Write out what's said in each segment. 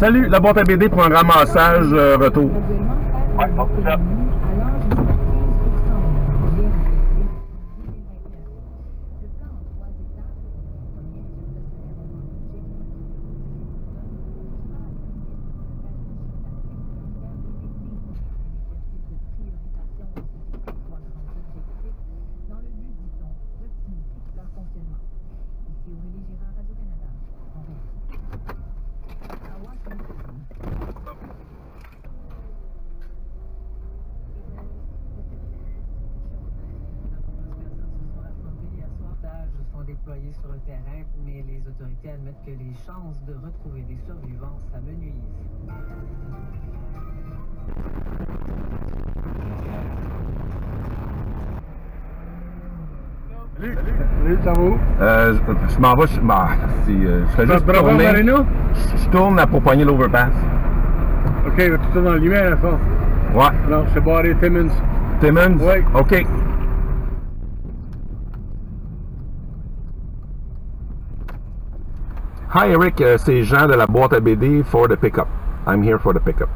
Salut, la boîte à BD pour un ramassage retour. Ouais, c'est ça. Déployés sur le terrain, mais les autorités admettent que les chances de retrouver des survivants s'amenuisent. Salut, ça va où? Je m'en vais, je fais juste tourner. Je tourne pour pogner l'overpass. Ok, tu tournes dans la lumière, à la fin. Ouais. Non, c'est barré Timmins. Timmins? Oui. Ok. Hi Eric, c'est Jean de la boîte à BD for the pickup. I'm here for the pickup.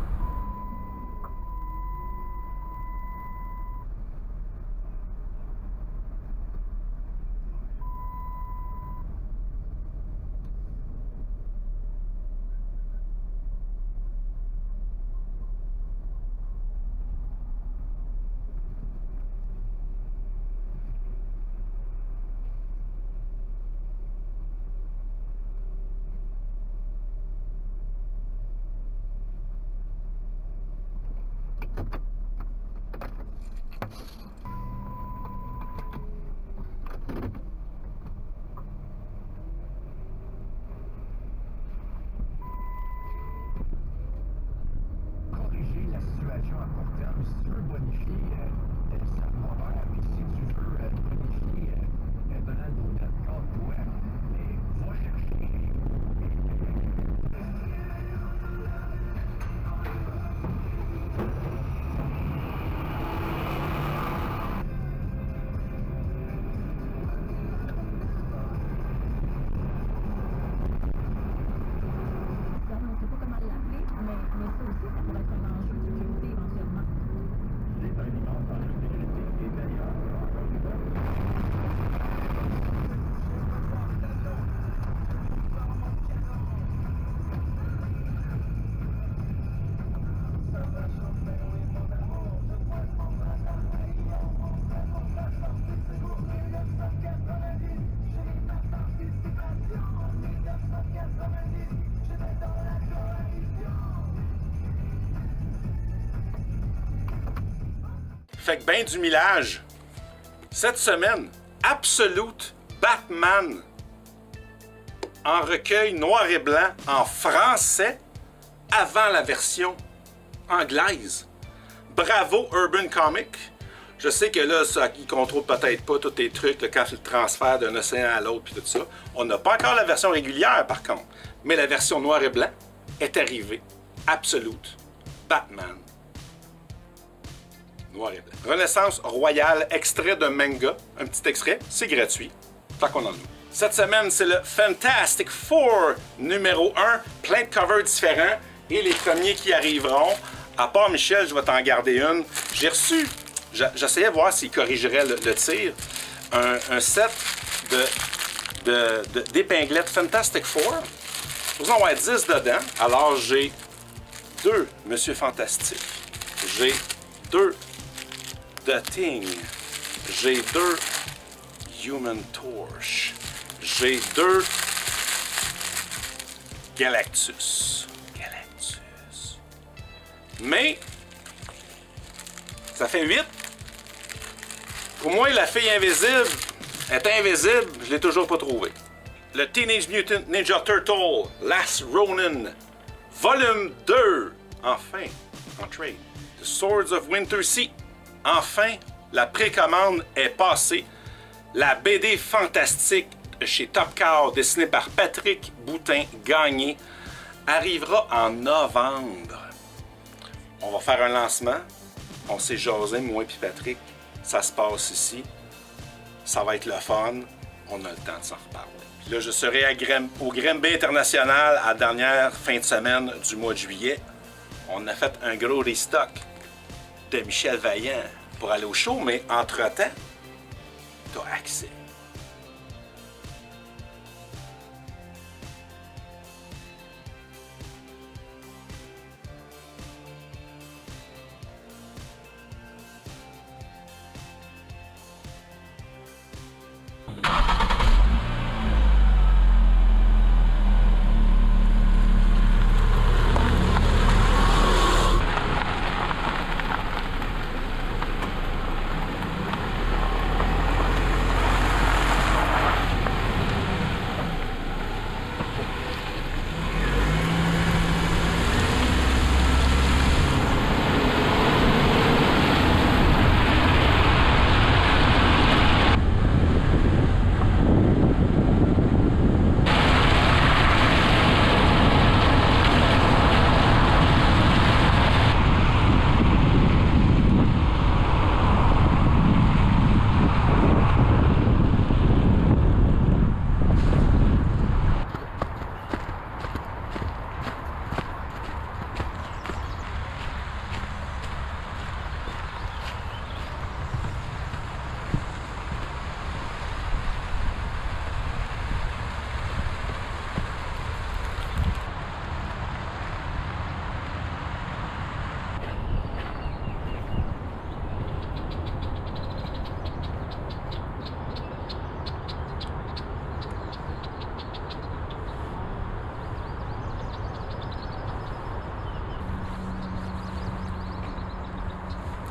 Fait que ben du millage. Cette semaine, Absolute Batman en recueil noir et blanc en français avant la version anglaise. Bravo Urban Comics. Je sais que là, ça, ils contrôlent peut-être pas tous les trucs là, quand tu le transfères d'un océan à l'autre puis tout ça. On n'a pas encore la version régulière par contre. Mais la version noir et blanc est arrivée. Absolute Batman. Noir et blanc. Renaissance royale, extrait de manga. Un petit extrait, c'est gratuit. Tant qu'on en a. Cette semaine, c'est le Fantastic Four numéro 1. Plein de covers différents. Et les premiers qui arriveront. À part Michel, je vais t'en garder une. J'ai reçu, j'essayais de voir s'il corrigerait le tir, un set d'épinglettes Fantastic Four. Vous en avez 10 dedans. Alors, j'ai 2 Monsieur Fantastique. J'ai 2 The Thing. J'ai 2 Human Torch. J'ai 2 Galactus. Mais, ça fait 8. Pour moi, la fille invisible est invisible. Je l'ai toujours pas trouvée. Le Teenage Mutant Ninja Turtle Last Ronin, volume 2. Enfin, en trade. The Swords of Winter Sea. Enfin, la précommande est passée. La BD fantastique chez Top Cow, dessinée par Patrick Boutin-Gagné, arrivera en novembre. On va faire un lancement. On s'est jasé, moi et Patrick. Ça se passe ici. Ça va être le fun. on a le temps de s'en reparler. Puis là, je serai au Grimby International à la dernière fin de semaine du mois de juillet. On a fait un gros restock de Michel Vaillant pour aller au show, mais entre-temps, tu as accès.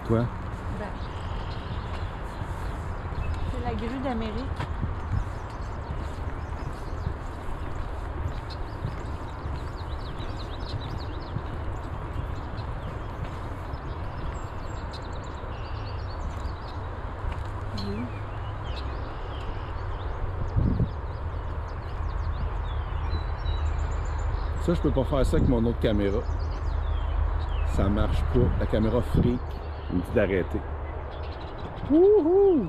Quoi? Ben, c'est la grue d'Amérique. Oui. Ça, je peux pas faire ça avec mon autre caméra. Ça marche pas. La caméra freak. Il me dit d'arrêter. Wouhou!